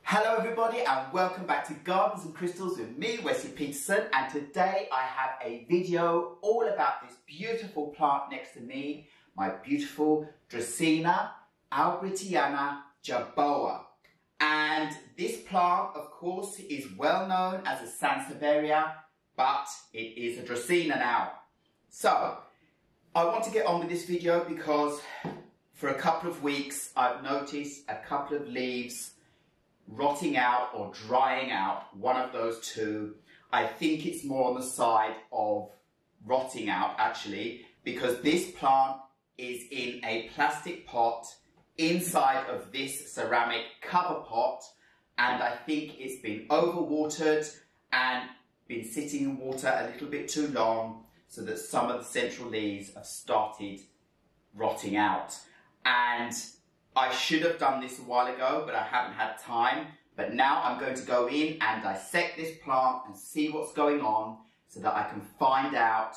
Hello everybody and welcome back to Gardens and Crystals with me, Wesley Peterson, and today I have a video all about this beautiful plant next to me, my beautiful Dracaena aubrytiana Jaboa. And this plant, of course, is well known as a Sansevieria, but it is a Dracaena now. So, I want to get on with this video because for a couple of weeks I've noticed a couple of leaves rotting out or drying out, one of those two. I think it's more on the side of rotting out actually, because this plant is in a plastic pot inside of this ceramic cover pot, and I think it's been overwatered and been sitting in water a little bit too long, so that some of the central leaves have started rotting out. And I should have done this a while ago, but I haven't had time. But now I'm going to go in and dissect this plant and see what's going on so that I can find out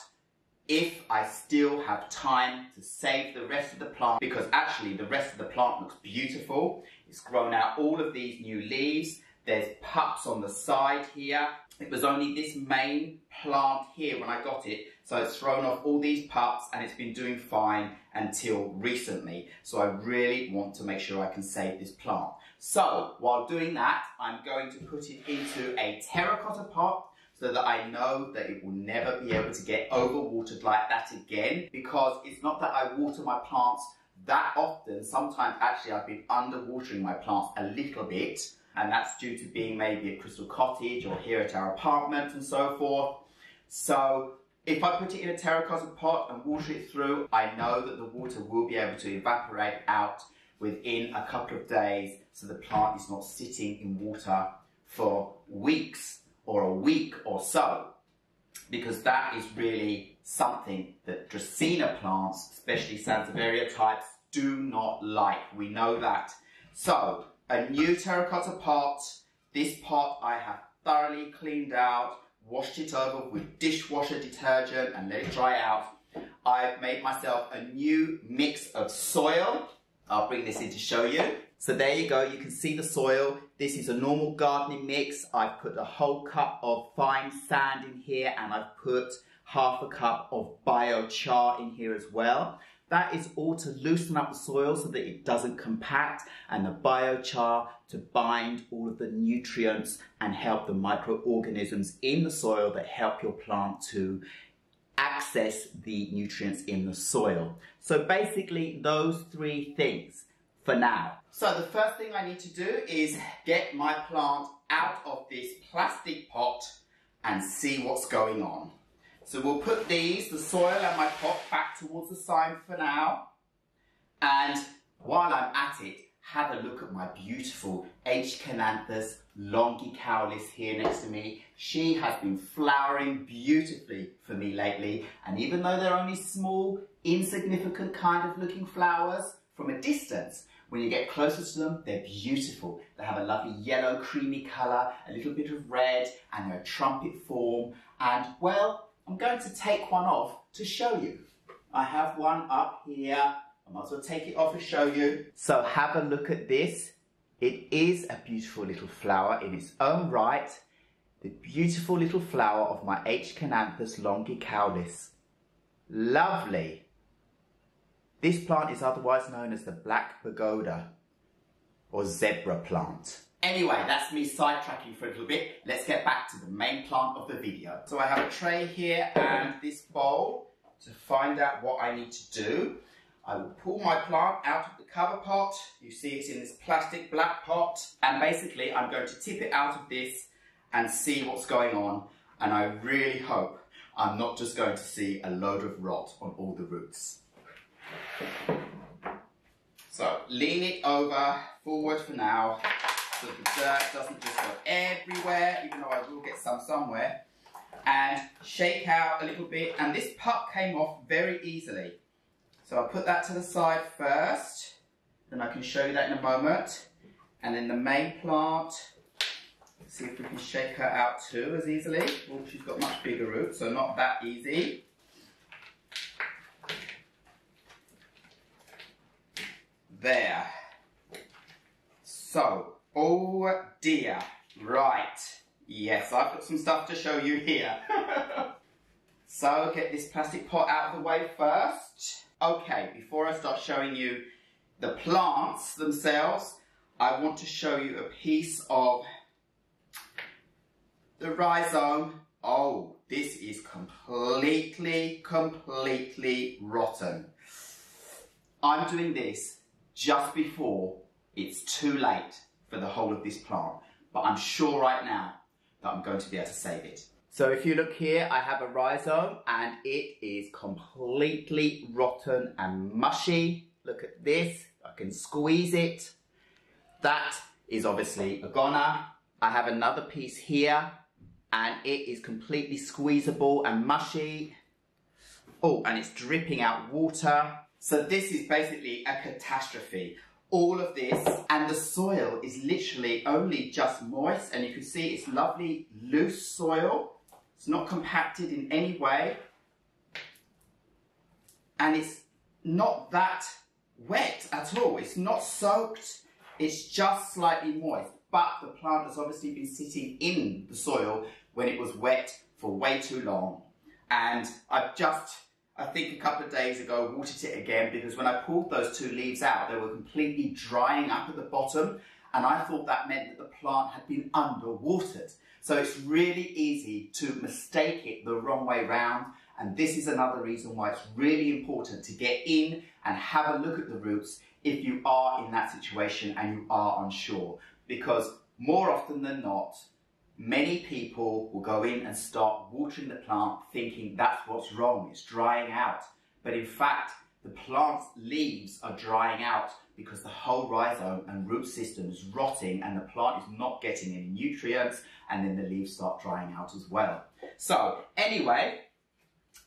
if I still have time to save the rest of the plant, because actually the rest of the plant looks beautiful. It's grown out all of these new leaves. There's pups on the side here. It was only this main plant here when I got it, so it's thrown off all these pups and it's been doing fine until recently. So I really want to make sure I can save this plant. So while doing that, I'm going to put it into a terracotta pot so that I know that it will never be able to get overwatered like that again, because it's not that I water my plants that often. Sometimes actually I've been underwatering my plants a little bit, and that's due to being maybe at Crystal Cottage or here at our apartment and so forth. So if I put it in a terracotta pot and water it through, I know that the water will be able to evaporate out within a couple of days, so the plant is not sitting in water for weeks or a week or so, because that is really something that Dracaena plants, especially Sansevieria types, do not like. We know that. So a new terracotta pot. This pot I have thoroughly cleaned out, washed it over with dishwasher detergent and let it dry out. I've made myself a new mix of soil. I'll bring this in to show you. So there you go, you can see the soil. This is a normal gardening mix. I've put a whole cup of fine sand in here, and I've put half a cup of biochar in here as well. That is all to loosen up the soil so that it doesn't compact, and the biochar to bind all of the nutrients and help the microorganisms in the soil that help your plant to access the nutrients in the soil. So basically those three things for now. So the first thing I need to do is get my plant out of this plastic pot and see what's going on. So we'll put the soil and my pot back towards the sign for now. And while I'm at it, have a look at my beautiful Aeschynanthus longicaulis here next to me. She has been flowering beautifully for me lately. And even though they're only small, insignificant kind of looking flowers from a distance, when you get closer to them, they're beautiful. They have a lovely yellow creamy colour, a little bit of red, and they're a trumpet form. And well, I'm going to take one off to show you. I have one up here. I might as well take it off and show you. So have a look at this. It is a beautiful little flower in its own right. The beautiful little flower of my Aeschynanthus longicaulis. Lovely. This plant is otherwise known as the black pagoda or zebra plant. Anyway, that's me sidetracking for a little bit. Let's get back to the main plant of the video. So I have a tray here and this bowl to find out what I need to do. I will pull my plant out of the cover pot. You see it's in this plastic black pot. And basically I'm going to tip it out of this and see what's going on. And I really hope I'm not just going to see a load of rot on all the roots. So lean it over, forward for now, so the dirt doesn't just go everywhere, even though I will get some somewhere. And shake out a little bit, and this pup came off very easily. So I'll put that to the side first, then I can show you that in a moment. And then the main plant, see if we can shake her out too as easily. Well, she's got much bigger roots, so not that easy. There. So Oh dear. Right. Yes, I've got some stuff to show you here. So get this plastic pot out of the way first. Okay, before I start showing you the plants themselves, I want to show you a piece of the rhizome. Oh, this is completely rotten. I'm doing this just before it's too late for the whole of this plant, but I'm sure right now that I'm going to be able to save it. So if you look here, I have a rhizome and it is completely rotten and mushy. Look at this, I can squeeze it. That is obviously a goner. I have another piece here and it is completely squeezable and mushy. Oh, and it's dripping out water. So this is basically a catastrophe. All of this, and the soil is literally only just moist, and you can see it's lovely loose soil. It's not compacted in any way. And it's not that wet at all. It's not soaked, it's just slightly moist. But the plant has obviously been sitting in the soil when it was wet for way too long. And I've just, I think a couple of days ago, watered it again because when I pulled those two leaves out, they were completely drying up at the bottom. And I thought that meant that the plant had been underwatered. So it's really easy to mistake it the wrong way round. And this is another reason why it's really important to get in and have a look at the roots if you are in that situation and you are unsure. Because more often than not, many people will go in and start watering the plant thinking that's what's wrong, it's drying out. But in fact, the plant's leaves are drying out because the whole rhizome and root system is rotting and the plant is not getting any nutrients, and then the leaves start drying out as well. So anyway,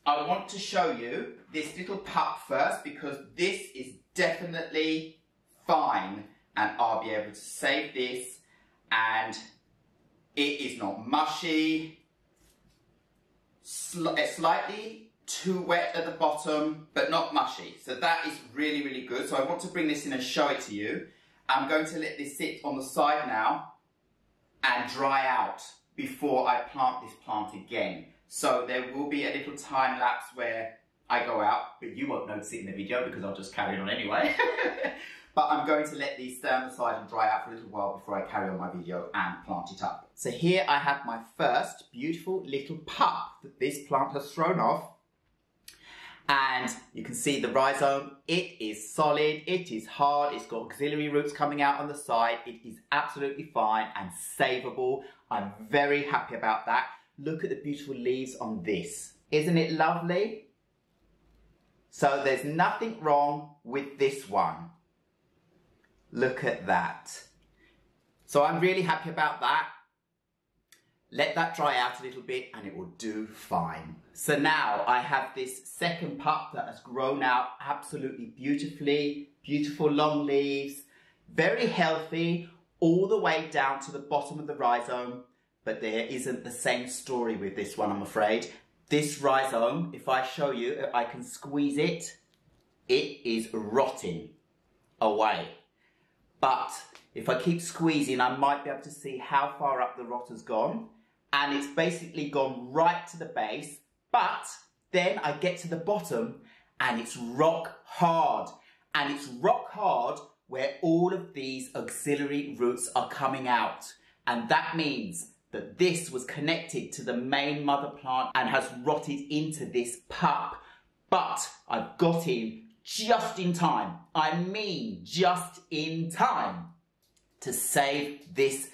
I want to show you this little pup first because this is definitely fine and I'll be able to save this, and it is not mushy, slightly too wet at the bottom, but not mushy. So that is really, really good. So I want to bring this in and show it to you. I'm going to let this sit on the side now and dry out before I plant this plant again. So there will be a little time lapse where I go out, but you won't notice it in the video because I'll just carry on anyway. But I'm going to let these stay on the side and dry out for a little while before I carry on my video and plant it up. So here I have my first beautiful little pup that this plant has thrown off. And you can see the rhizome, it is solid, it is hard, it's got auxiliary roots coming out on the side, it is absolutely fine and savable. I'm very happy about that. Look at the beautiful leaves on this. Isn't it lovely? So there's nothing wrong with this one. Look at that. So I'm really happy about that. Let that dry out a little bit and it will do fine. So now I have this second pup that has grown out absolutely beautifully. Beautiful long leaves, very healthy, all the way down to the bottom of the rhizome. But there isn't the same story with this one, I'm afraid. This rhizome, if I show you, if I can squeeze it, it is rotting away. But if I keep squeezing, I might be able to see how far up the rot has gone. And it's basically gone right to the base. But then I get to the bottom and it's rock hard. And it's rock hard where all of these auxiliary roots are coming out. And that means that this was connected to the main mother plant and has rotted into this pup. But I've got in just in time, I mean just in time, to save this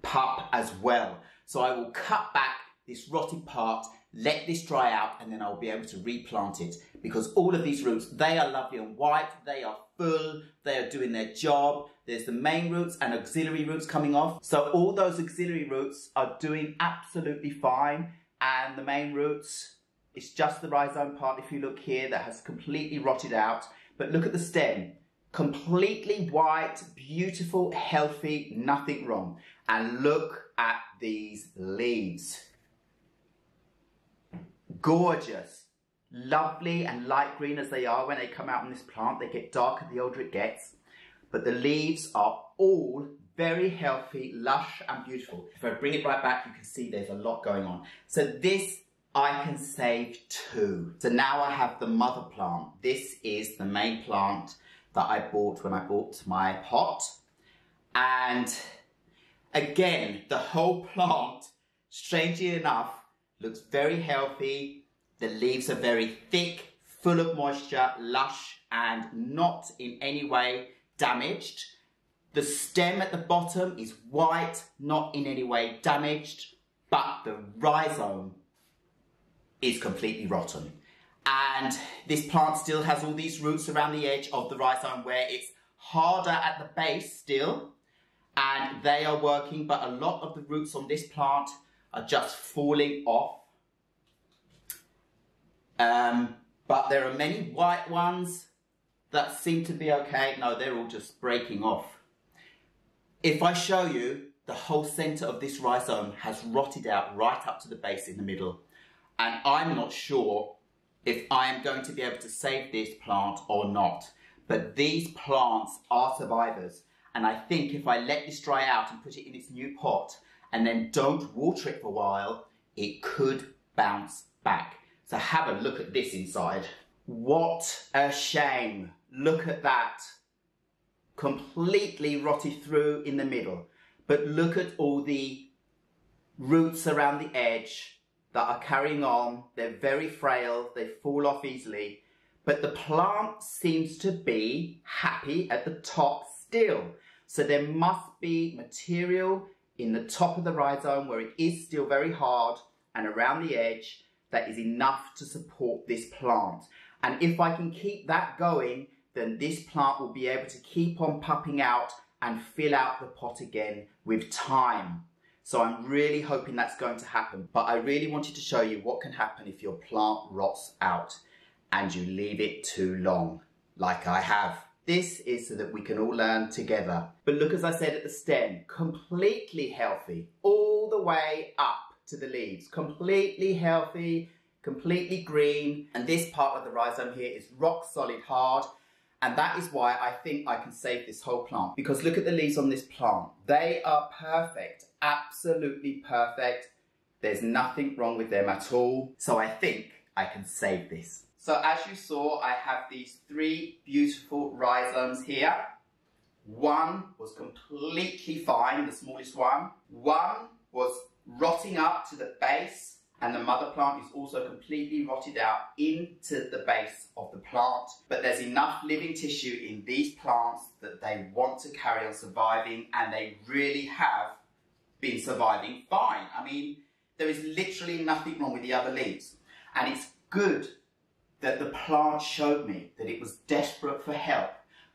pup as well. So I will cut back this rotted part, let this dry out, and then I'll be able to replant it. Because all of these roots, they are lovely and white, they are full, they are doing their job. There's the main roots and auxiliary roots coming off. So all those auxiliary roots are doing absolutely fine, and the main roots, it's just the rhizome part, if you look here, that has completely rotted out. But look at the stem. Completely white, beautiful, healthy, nothing wrong. And look at these leaves. Gorgeous. Lovely and light green as they are when they come out on this plant. They get darker the older it gets. but the leaves are all very healthy, lush and beautiful. If I bring it right back, you can see there's a lot going on. So this I can save too. So now I have the mother plant. This is the main plant that I bought when I bought my pot. And again, the whole plant, strangely enough, looks very healthy. The leaves are very thick, full of moisture, lush, and not in any way damaged. The stem at the bottom is white, not in any way damaged, but the rhizome is completely rotten. And this plant still has all these roots around the edge of the rhizome where it's harder at the base still, and they are working, but a lot of the roots on this plant are just falling off. But there are many white ones that seem to be okay. No, they're all just breaking off. If I show you, the whole center of this rhizome has rotted out right up to the base in the middle. And I'm not sure if I am going to be able to save this plant or not. But these plants are survivors. And I think if I let this dry out and put it in its new pot and then don't water it for a while, it could bounce back. So have a look at this inside. What a shame. Look at that. Completely rotted through in the middle. But look at all the roots around the edge that are carrying on. They're very frail. They fall off easily. But the plant seems to be happy at the top still. So there must be material in the top of the rhizome where it is still very hard and around the edge that is enough to support this plant. And if I can keep that going, then this plant will be able to keep on pupping out and fill out the pot again with time. So I'm really hoping that's going to happen. But I really wanted to show you what can happen if your plant rots out and you leave it too long, like I have. This is so that we can all learn together. But look, as I said at the stem, completely healthy, all the way up to the leaves. Completely healthy, completely green. And this part of the rhizome here is rock solid hard. And that is why I think I can save this whole plant. Because look at the leaves on this plant. They are perfect, absolutely perfect. There's nothing wrong with them at all. So I think I can save this. So as you saw, I have these 3 beautiful rhizomes here. One was completely fine, the smallest one. One was rotting up to the base. And the mother plant is also completely rotted out into the base of the plant. But there's enough living tissue in these plants that they want to carry on surviving, and they really have been surviving fine. I mean, there is literally nothing wrong with the other leaves. And it's good that the plant showed me that it was desperate for help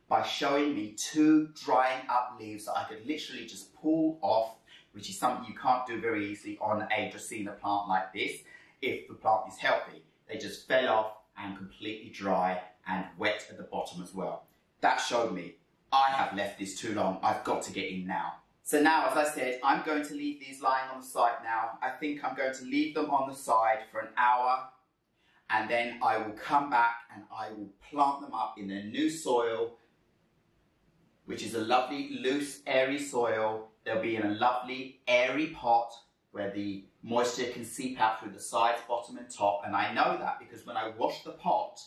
by showing me 2 drying up leaves that I could literally just pull off, which is something you can't do very easily on a Dracaena plant like this if the plant is healthy. They just fell off and completely dry and wet at the bottom as well. That showed me I have left this too long. I've got to get in now. So now, as I said, I'm going to leave these lying on the side now. I think I'm going to leave them on the side for an hour, and then I will come back and I will plant them up in their new soil, which is a lovely, loose, airy soil. They'll be in a lovely, airy pot where the moisture can seep out through the sides, bottom and top. And I know that because when I washed the pot,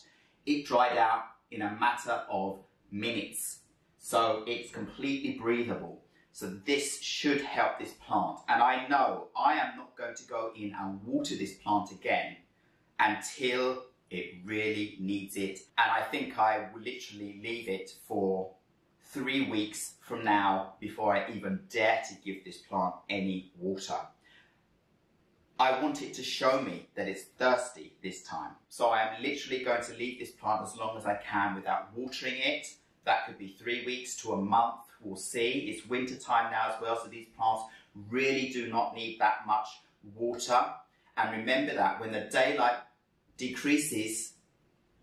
it dried out in a matter of minutes. So it's completely breathable. So this should help this plant. And I know I am not going to go in and water this plant again until it really needs it. And I think I will literally leave it for 3 weeks from now before I even dare to give this plant any water. I want it to show me that it's thirsty this time. So I am literally going to leave this plant as long as I can without watering it. That could be 3 weeks to a month, we'll see. It's winter time now as well, so these plants really do not need that much water. And remember that when the daylight decreases,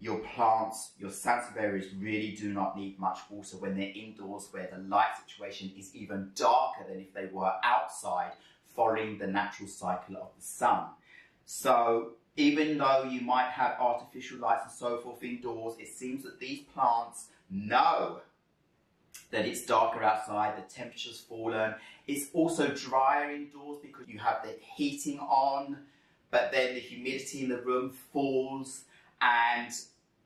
your plants, your Sansevierias really do not need much water when they're indoors where the light situation is even darker than if they were outside following the natural cycle of the sun. So even though you might have artificial lights and so forth indoors, it seems that these plants know that it's darker outside, the temperature's fallen. It's also drier indoors because you have the heating on, but then the humidity in the room falls, and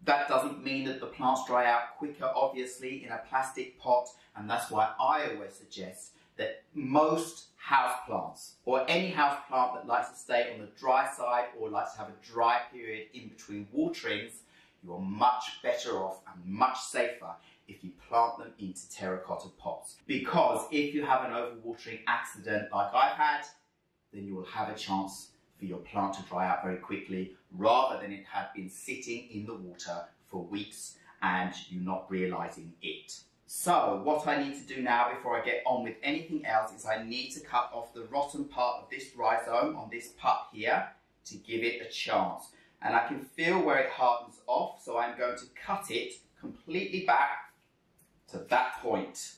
that doesn't mean that the plants dry out quicker, obviously, in a plastic pot, and that's why I always suggest that most houseplants, or any houseplant that likes to stay on the dry side or likes to have a dry period in between waterings, you're much better off and much safer if you plant them into terracotta pots. Because if you have an overwatering accident like I've had, then you will have a chance for your plant to dry out very quickly, rather than it had been sitting in the water for weeks and you not realizing it. So what I need to do now before I get on with anything else is I need to cut off the rotten part of this rhizome on this pup here to give it a chance. And I can feel where it hardens off, so I'm going to cut it completely back to that point.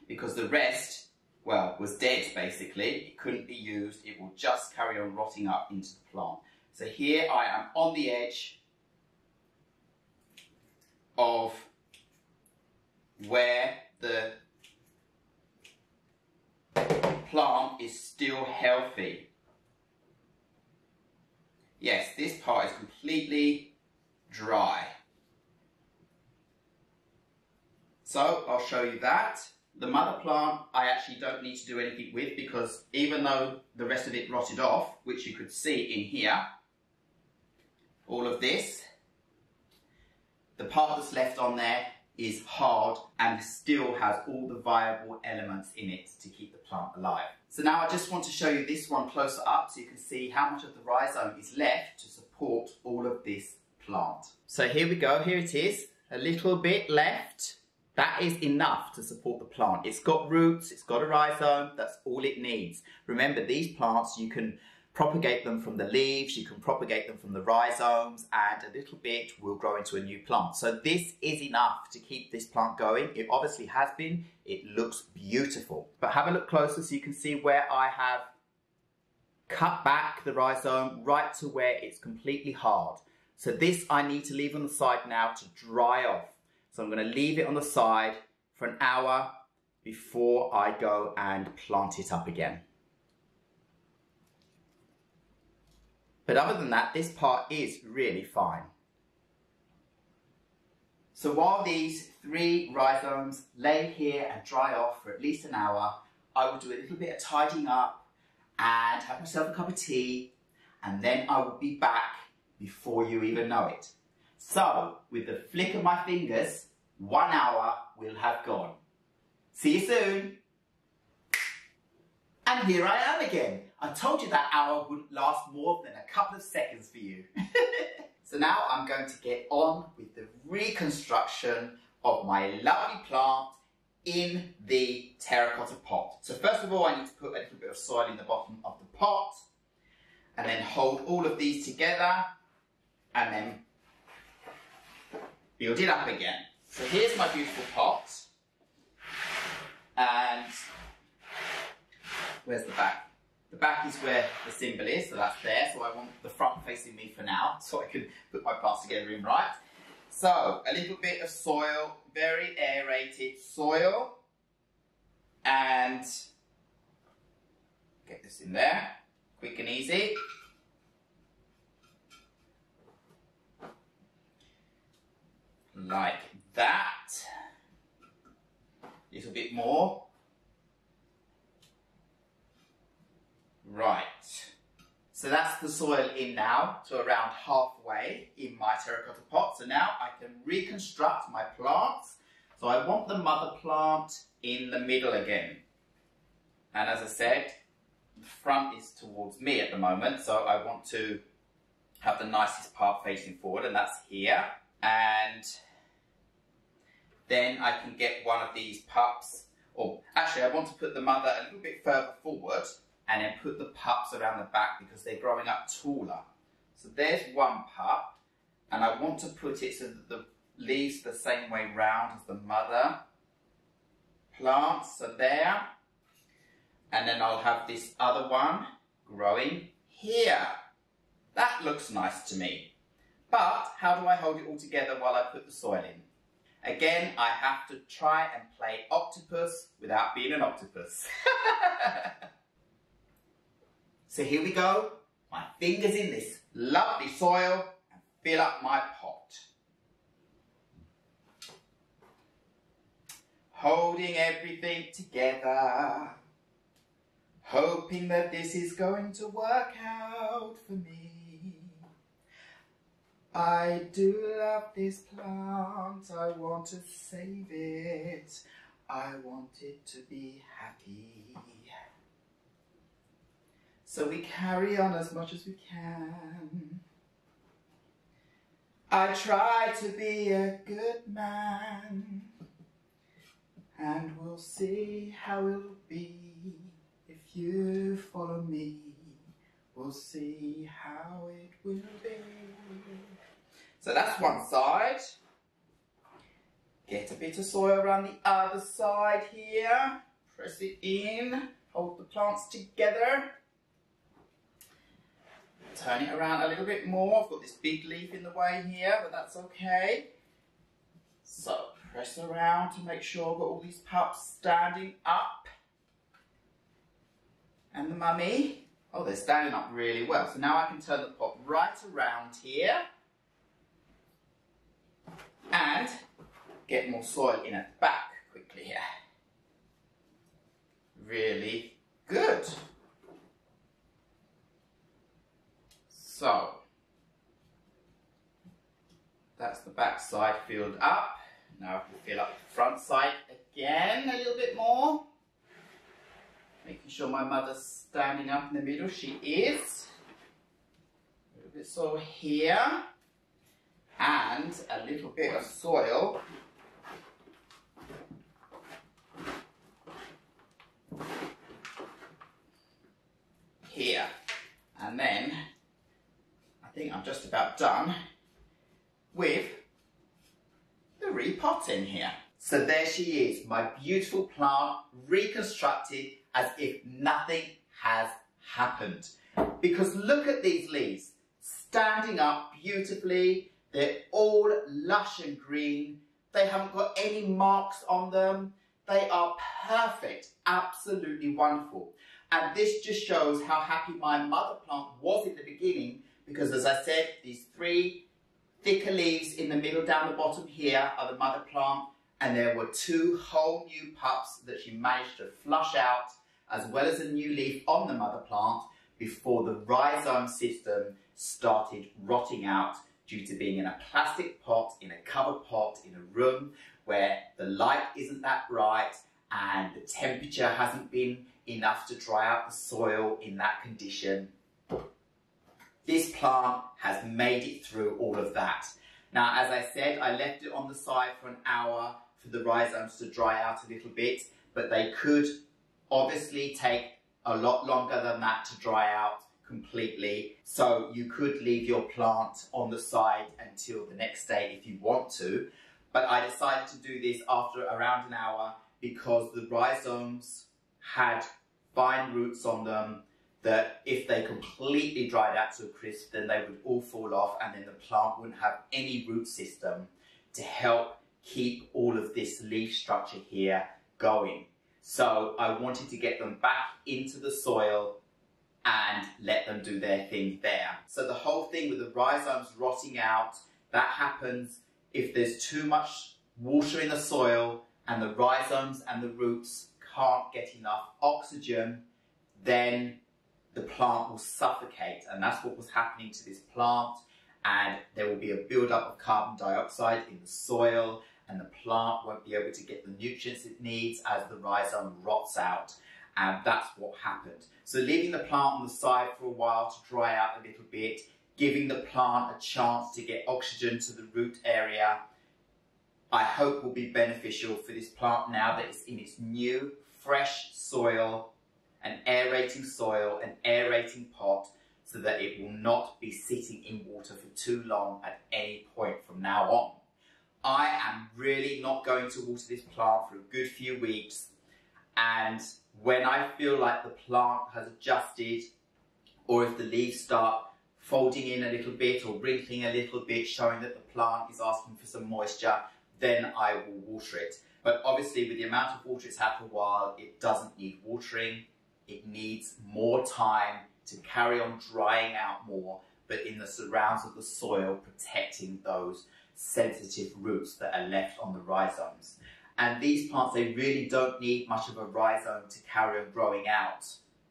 Because the rest, well, was dead basically. It couldn't be used. It will just carry on rotting up into the plant. So here I am on the edge of where the plant is still healthy. Yes, this part is completely dry. So I'll show you that. The mother plant I actually don't need to do anything with, because even though the rest of it rotted off, which you could see in here, all of this, the part that's left on there is hard and still has all the viable elements in it to keep the plant alive. So now I just want to show you this one closer up so you can see how much of the rhizome is left to support all of this plant. So here we go, here it is, a little bit left. That is enough to support the plant. It's got roots, it's got a rhizome, that's all it needs. Remember, these plants, you can propagate them from the leaves, you can propagate them from the rhizomes, and a little bit will grow into a new plant. So this is enough to keep this plant going. It obviously has been. It looks beautiful. But have a look closer so you can see where I have cut back the rhizome right to where it's completely hard. So this I need to leave on the side now to dry off. So I'm going to leave it on the side for an hour before I go and plant it up again. But other than that, this part is really fine. So while these 3 rhizomes lay here and dry off for at least an hour, I will do a little bit of tidying up and have myself a cup of tea, and then I will be back before you even know it. So, with the flick of my fingers, 1 hour will have gone. See you soon. And here I am again. I told you that hour wouldn't last more than a couple of seconds for you. So now I'm going to get on with the reconstruction of my lovely plant in the terracotta pot. So first of all, I need to put a little bit of soil in the bottom of the pot, and then hold all of these together, and then build it up again. So here's my beautiful pot, and where's the back? The back is where the symbol is, so that's there. So I want the front facing me for now, so I can put my plants together in right. So a little bit of soil, very aerated soil, and get this in there, quick and easy. Like that. A little bit more. Right. So that's the soil in now to around halfway in my terracotta pot. So now I can reconstruct my plants. So I want the mother plant in the middle again. And as I said, the front is towards me at the moment, so I want to have the nicest part facing forward, and that's here. And then I can get one of these pups, or actually I want to put the mother a little bit further forward and then put the pups around the back because they're growing up taller. So there's one pup, and I want to put it so that the leaves the same way round as the mother plant, so there. And then I'll have this other one growing here. That looks nice to me. But how do I hold it all together while I put the soil in? again, I have to try and play octopus without being an octopus. So here we go. My fingers in this lovely soil and fill up my pot. Holding everything together. Hoping that this is going to work out for me. I do love this plant, I want to save it, I want it to be happy. So we carry on as much as we can. I try to be a good man, and we'll see how it'll be if you follow me. We'll see how it will be. So that's one side. Get a bit of soil around the other side here. Press it in. Hold the plants together. Turn it around a little bit more. I've got this big leaf in the way here, but that's okay. So press around to make sure I've got all these pups standing up. And the mummy. Oh, they're standing up really well. So now I can turn the pot right around here and get more soil in at the back quickly here. Really good. So that's the back side filled up. Now I can fill up the front side again a little bit more. Making sure my mother's standing up in the middle. She is. A little bit of soil here. And a little bit of soil here. And then I think I'm just about done with the repotting here. So there she is, my beautiful plant reconstructed as if nothing has happened. Because look at these leaves, standing up beautifully. They're all lush and green. They haven't got any marks on them. They are perfect, absolutely wonderful. And this just shows how happy my mother plant was in the beginning, because as I said, these three thicker leaves in the middle down the bottom here are the mother plant, and there were two whole new pups that she managed to flush out, as well as a new leaf on the mother plant before the rhizome system started rotting out due to being in a plastic pot, in a covered pot, in a room where the light isn't that bright and the temperature hasn't been enough to dry out the soil in that condition. This plant has made it through all of that. Now, as I said, I left it on the side for an hour for the rhizomes to dry out a little bit, but they could obviously take a lot longer than that to dry out completely. So you could leave your plant on the side until the next day if you want to. But I decided to do this after around an hour because the rhizomes had fine roots on them that if they completely dried out to a crisp, then they would all fall off, and then the plant wouldn't have any root system to help keep all of this leaf structure here going. So I wanted to get them back into the soil and let them do their thing there. So the whole thing with the rhizomes rotting out, that happens if there's too much water in the soil and the rhizomes and the roots can't get enough oxygen, then the plant will suffocate, and that's what was happening to this plant, and there will be a build-up of carbon dioxide in the soil, and the plant won't be able to get the nutrients it needs as the rhizome rots out, and that's what happened. So leaving the plant on the side for a while to dry out a little bit, giving the plant a chance to get oxygen to the root area, I hope will be beneficial for this plant now that it's in its new, fresh soil, an aerating soil, an aerating pot, so that it will not be sitting in water for too long at any point from now on. I am really not going to water this plant for a good few weeks, and when I feel like the plant has adjusted, or if the leaves start folding in a little bit or wrinkling a little bit, showing that the plant is asking for some moisture, then I will water it. But obviously with the amount of water it's had for a while, it doesn't need watering. It needs more time to carry on drying out more, but in the surrounds of the soil, protecting those sensitive roots that are left on the rhizomes. And these plants, they really don't need much of a rhizome to carry on growing out.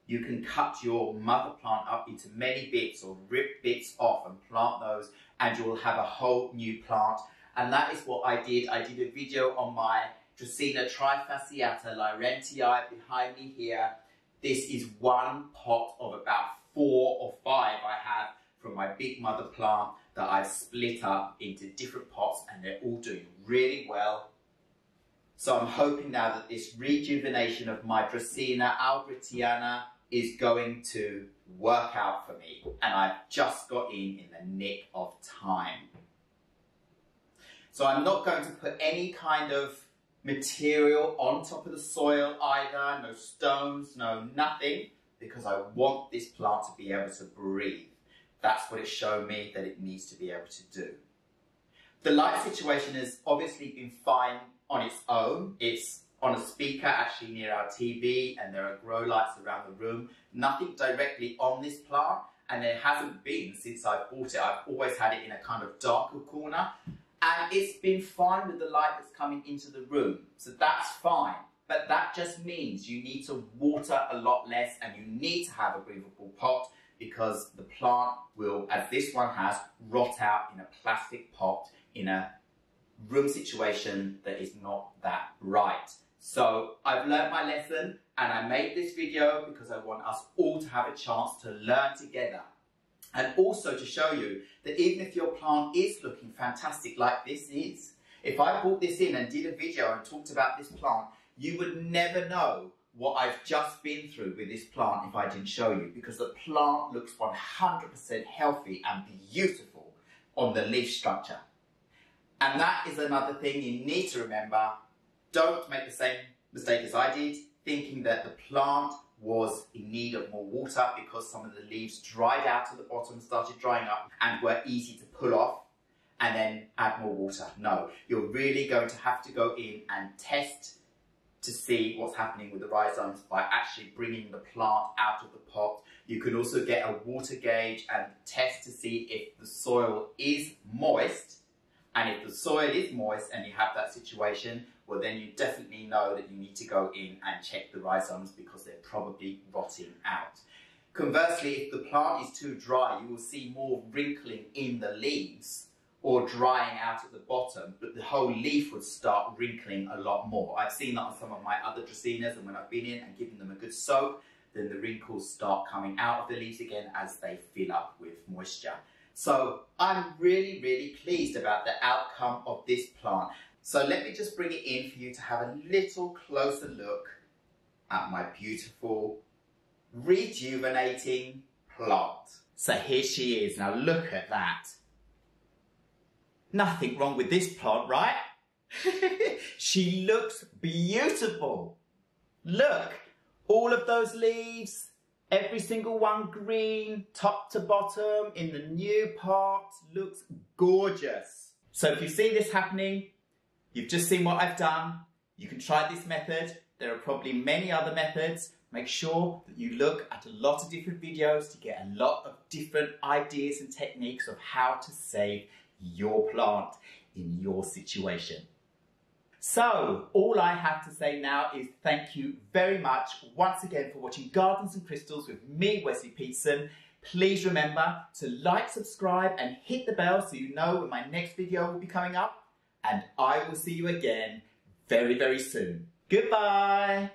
You can cut your mother plant up into many bits or rip bits off and plant those, and you will have a whole new plant. And that is what I did. I did a video on my Dracaena trifasciata Laurentii behind me here. This is one pot of about 4 or 5 I have from my big mother plant that I've split up into different pots, and they're all doing really well. So I'm hoping now that this rejuvenation of my Dracaena aubrytiana is going to work out for me, and I've just got in the nick of time. So I'm not going to put any kind of material on top of the soil either, no stones, no nothing, because I want this plant to be able to breathe. That's what it's shown me that it needs to be able to do. The light situation has obviously been fine on its own. It's on a speaker actually near our TV, and there are grow lights around the room. Nothing directly on this plant, and there hasn't been since I bought it. I've always had it in a kind of darker corner, and it's been fine with the light that's coming into the room. So that's fine, but that just means you need to water a lot less, and you need to have a breathable pot, because the plant will, as this one has, rot out in a plastic pot in a room situation that is not that right. So I've learned my lesson, and I made this video because I want us all to have a chance to learn together. And also to show you that even if your plant is looking fantastic like this is, if I brought this in and did a video and talked about this plant, you would never know what I've just been through with this plant if I didn't show you, because the plant looks 100% healthy and beautiful on the leaf structure. And that is another thing you need to remember. Don't make the same mistake as I did, thinking that the plant was in need of more water because some of the leaves dried out at the bottom, started drying up, and were easy to pull off and then add more water. No, you're really going to have to go in and test to see what's happening with the rhizomes by actually bringing the plant out of the pot. You can also get a water gauge and test to see if the soil is moist. And if the soil is moist and you have that situation, well then you definitely know that you need to go in and check the rhizomes, because they're probably rotting out. Conversely, if the plant is too dry, you will see more wrinkling in the leaves or drying out at the bottom, but the whole leaf would start wrinkling a lot more. I've seen that on some of my other Dracaenas, and when I've been in and given them a good soak, then the wrinkles start coming out of the leaves again as they fill up with moisture. So I'm really, really pleased about the outcome of this plant. So let me just bring it in for you to have a little closer look at my beautiful rejuvenating plant. So here she is. Now look at that. Nothing wrong with this plant, right? She looks beautiful. Look, all of those leaves, every single one green, top to bottom, in the new pot, looks gorgeous. So if you see this happening, you've just seen what I've done. You can try this method. There are probably many other methods. Make sure that you look at a lot of different videos to get a lot of different ideas and techniques of how to save your plant in your situation. So all I have to say now is thank you very much once again for watching Gardens and Crystals with me, Wesley Peterson. Please remember to like, subscribe and hit the bell so you know when my next video will be coming up. And I will see you again very, very soon. Goodbye.